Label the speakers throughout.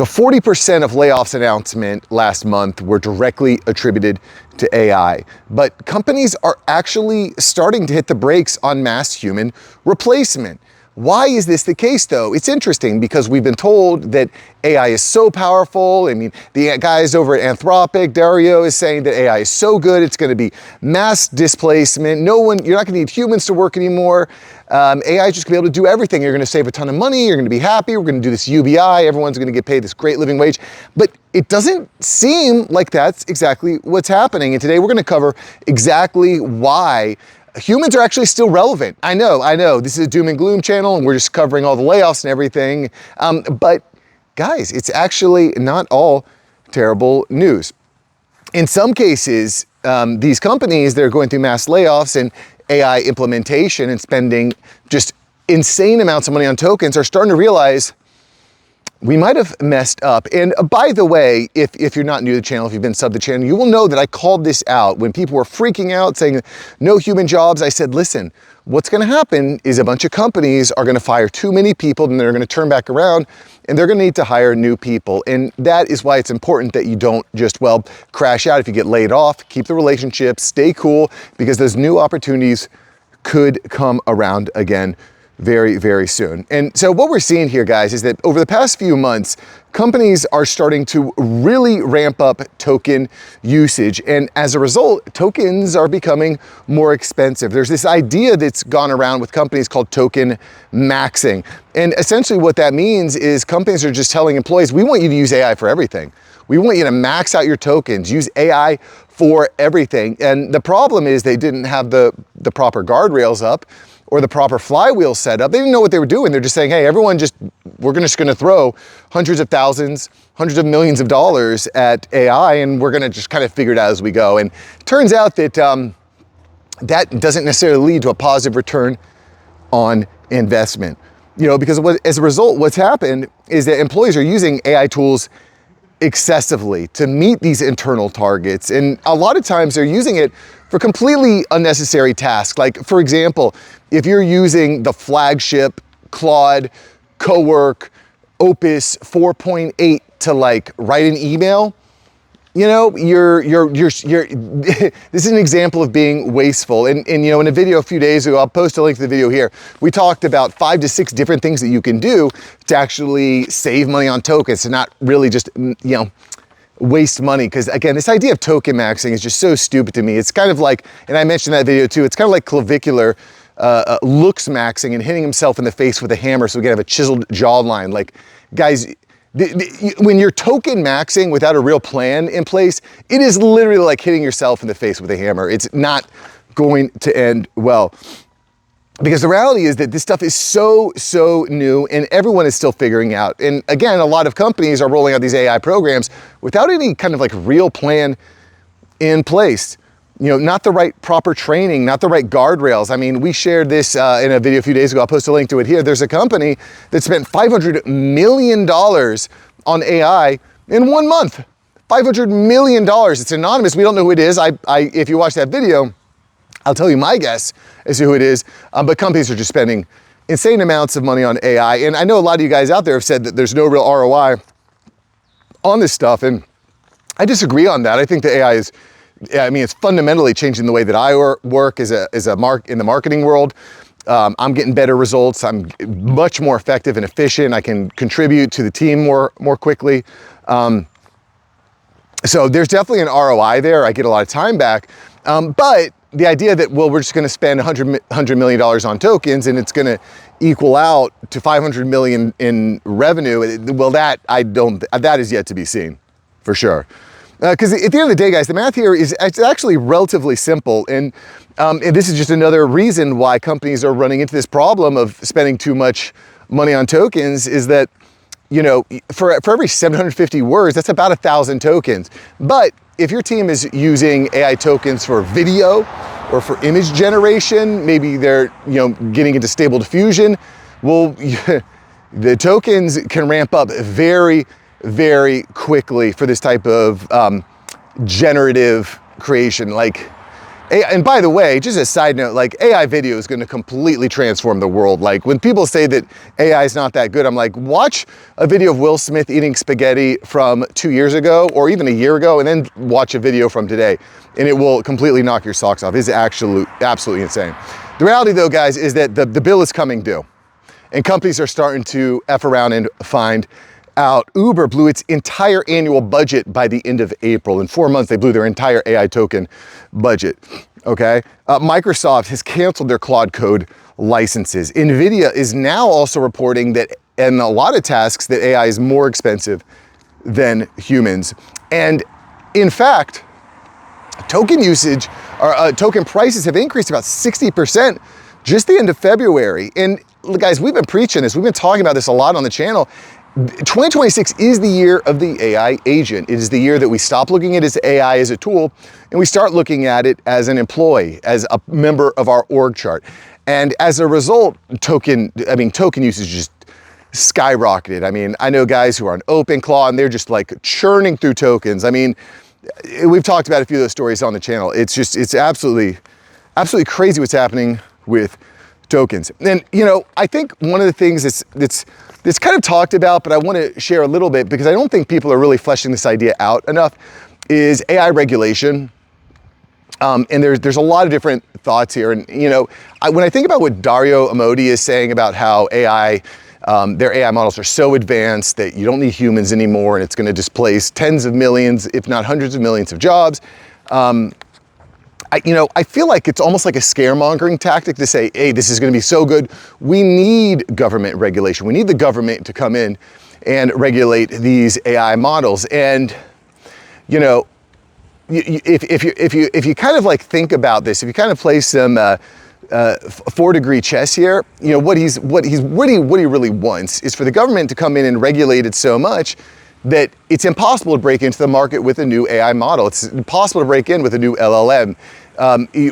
Speaker 1: So 40% of layoffs announcement last month were directly attributed to AI, but companies are actually starting to hit the brakes on mass human replacement. Why is this the case though? It's interesting because we've been told that AI is so powerful. I mean, the guys over at Anthropic, Dario is saying that AI is so good, it's gonna be mass displacement. You're not gonna need humans to work anymore. AI is just gonna be able to do everything. You're gonna save a ton of money, you're gonna be happy, we're gonna do this UBI, everyone's gonna get paid this great living wage. But it doesn't seem like that's exactly what's happening. And today we're gonna cover exactly why humans are actually still relevant. I know, this is a doom and gloom channel and we're just covering all the layoffs and everything. But guys, it's actually not all terrible news. In some cases, these companies that are going through mass layoffs and AI implementation and spending just insane amounts of money on tokens are starting to realize we might have messed up. And by the way, if you're not new to the channel, if you've been sub to the channel, you will know that I called this out when people were freaking out saying no human jobs. I said, listen, what's gonna happen is a bunch of companies are gonna fire too many people and they're gonna turn back around and they're gonna need to hire new people. And that is why it's important that you don't just, well, crash out if you get laid off, keep the relationship, stay cool, because those new opportunities could come around again very, very soon. And so what we're seeing here, guys, is that over the past few months, companies are starting to really ramp up token usage. And as a result, tokens are becoming more expensive. There's this idea that's gone around with companies called token maxing. And essentially what that means is companies are just telling employees, we want you to use AI for everything. We want you to max out your tokens, use AI for everything. And the problem is they didn't have the proper guardrails up or the proper flywheel set up. They didn't know what they were doing. They're just saying, hey, we're just gonna throw hundreds of thousands, hundreds of millions of dollars at AI and we're gonna just kind of figure it out as we go. And it turns out that that doesn't necessarily lead to a positive return on investment. Because as a result, what's happened is that employees are using AI tools excessively to meet these internal targets. And a lot of times they're using it for completely unnecessary tasks. Like, for example, if you're using the flagship Claude, Cowork, Opus 4.8 to write an email, this is an example of being wasteful. And in a video a few days ago, I'll post a link to the video here, we talked about 5 to 6 different things that you can do to actually save money on tokens, to not really just, waste money. Because again, this idea of token maxing is just so stupid to me. It's kind of like, and I mentioned that video too, it's kind of like clavicular looks maxing and hitting himself in the face with a hammer so we can have a chiseled jawline. Like, guys, when you're token maxing without a real plan in place, it is literally like hitting yourself in the face with a hammer. It's not going to end well. Because the reality is that this stuff is so new and everyone is still figuring out. And again, a lot of companies are rolling out these AI programs without any kind of real plan in place. Not the right proper training, not the right guardrails. I mean, we shared this in a video a few days ago. I'll post a link to it here. There's a company that spent $500 million on AI in 1 month. $500 million. It's anonymous. We don't know who it is. If you watch that video, I'll tell you my guess as to who it is. But companies are just spending insane amounts of money on AI. And I know a lot of you guys out there have said that there's no real ROI on this stuff. And I disagree on that. I think the AI is, it's fundamentally changing the way that I work in the marketing world. I'm getting better results. I'm much more effective and efficient. I can contribute to the team more quickly. So there's definitely an ROI there. I get a lot of time back. But the idea that, well, we're just going to spend $100 million on tokens and it's going to equal out to 500 million in revenue, well, that is yet to be seen for sure. Because at the end of the day, guys, the math here it's actually relatively simple. And this is just another reason why companies are running into this problem of spending too much money on tokens is that, for every 750 words, that's about 1,000 tokens. But if your team is using AI tokens for video or for image generation, maybe they're, getting into stable diffusion, well, the tokens can ramp up very, very quickly for this type of generative creation. Like, And by the way, just a side note, like AI video is going to completely transform the world. Like when people say that AI is not that good, I'm like, watch a video of Will Smith eating spaghetti from 2 years ago or even a year ago, and then watch a video from today, and it will completely knock your socks off. It's absolutely insane. The reality though, guys, is that the bill is coming due, and companies are starting to F around and find out. Uber blew its entire annual budget by the end of April. In 4 months, they blew their entire AI token budget, okay? Microsoft has canceled their Claude Code licenses. NVIDIA is now also reporting that in a lot of tasks that AI is more expensive than humans. And in fact, token usage or token prices have increased about 60% just the end of February. And guys, we've been preaching this. We've been talking about this a lot on the channel. 2026 is the year of the AI agent. It is the year that we stop looking at it as AI as a tool and we start looking at it as an employee, as a member of our org chart. And as a result, token usage just skyrocketed. I mean, I know guys who are on OpenClaw and they're just like churning through tokens. I mean, we've talked about a few of those stories on the channel. It's absolutely crazy what's happening with tokens. And I think one of the things that's kind of talked about, but I want to share a little bit because I don't think people are really fleshing this idea out enough, is AI regulation. And there's a lot of different thoughts here. And when I think about what Dario Amodi is saying about how their AI models are so advanced that you don't need humans anymore, and it's going to displace tens of millions, if not hundreds of millions of jobs. I feel like it's almost like a scaremongering tactic to say, hey, this is going to be so good. We need government regulation. We need the government to come in and regulate these AI models. And, if you kind of like think about this, if you kind of play some 4-degree chess here, what he really wants is for the government to come in and regulate it so much that it's impossible to break into the market with a new AI model. It's impossible to break in with a new LLM.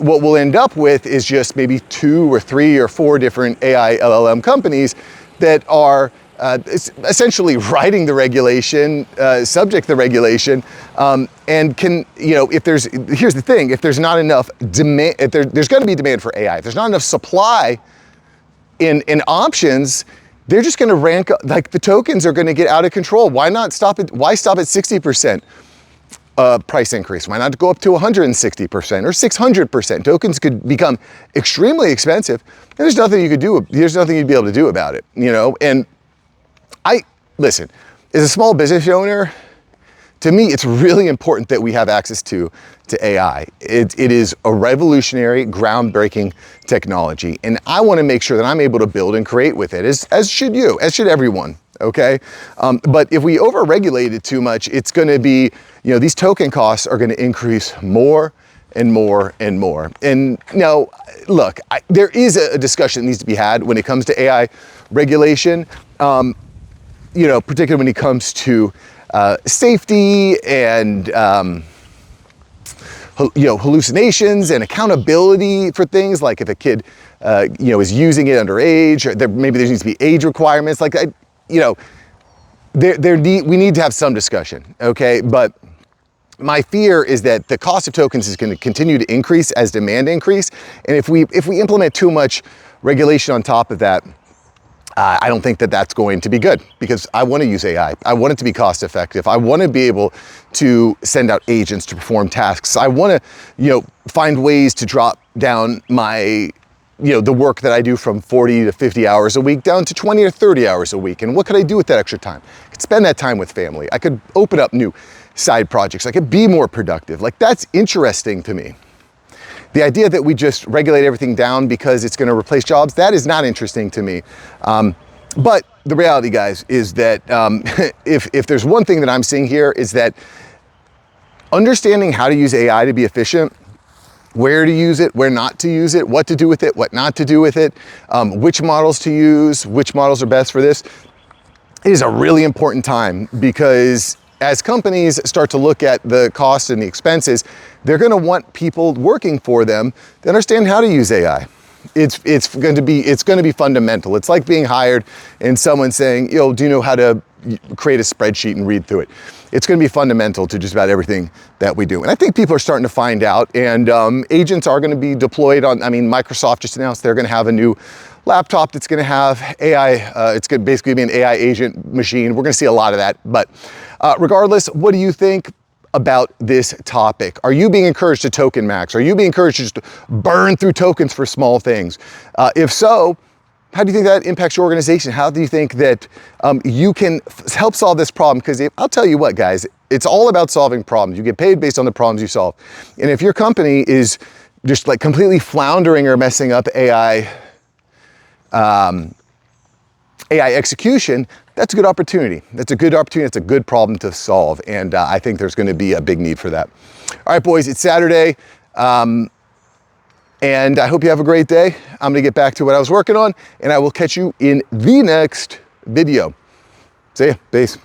Speaker 1: What we'll end up with is just maybe 2 or 3 or 4 different AI LLM companies that are essentially writing the regulation, subject to the regulation, and can, here's the thing, if there's not enough demand, there's gonna be demand for AI. If there's not enough supply in options, they're just going to rank up, like the tokens are going to get out of control. Why stop at 60% price increase? Why not go up to 160% or 600%? Tokens could become extremely expensive. And there's nothing you could do. There's nothing you'd be able to do about it, And listen, as a small business owner, to me, it's really important that we have access to AI. It is a revolutionary, groundbreaking technology, and I want to make sure that I'm able to build and create with it, as should you, as should everyone, okay? But if we over-regulate it too much, it's going to be, these token costs are going to increase more and more and more. And look, there is a discussion that needs to be had when it comes to AI regulation, particularly when it comes to safety and hallucinations and accountability for things, like if a kid is using it underage, or maybe there needs to be age requirements. Like we need to have some discussion, okay? But my fear is that the cost of tokens is going to continue to increase as demand increase, and if we implement too much regulation on top of that, I don't think that that's going to be good, because I want to use AI. I want it to be cost effective. I want to be able to send out agents to perform tasks. I want to, find ways to drop down my, the work that I do from 40 to 50 hours a week down to 20 or 30 hours a week. And what could I do with that extra time? I could spend that time with family. I could open up new side projects. I could be more productive. Like, that's interesting to me. The idea that we just regulate everything down because it's going to replace jobs, that is not interesting to me. But the reality, guys, is that if there's one thing that I'm seeing here, is that understanding how to use AI to be efficient, where to use it, where not to use it, what to do with it, what not to do with it, which models to use, which models are best for this, is a really important time, because as companies start to look at the costs and the expenses, they're going to want people working for them to understand how to use AI. It's going to be fundamental. It's like being hired and someone saying, do you know how to create a spreadsheet and read through it. It's going to be fundamental to just about everything that we do. And I think people are starting to find out, and agents are going to be deployed on, Microsoft just announced they're going to have a new laptop that's going to have AI, it's going to basically be an AI agent machine. We're going to see a lot of that. But regardless, what do you think about this topic? Are you being encouraged to token max? Are you being encouraged to just burn through tokens for small things? If so, how do you think that impacts your organization? How do you think that you can help solve this problem? Because I'll tell you what, guys, it's all about solving problems. You get paid based on the problems you solve. And if your company is just like completely floundering or messing up AI execution, that's a good opportunity. That's a good opportunity. It's a good problem to solve. And I think there's going to be a big need for that. All right, boys, it's Saturday. And I hope you have a great day. I'm going to get back to what I was working on, and I will catch you in the next video. See ya. Peace.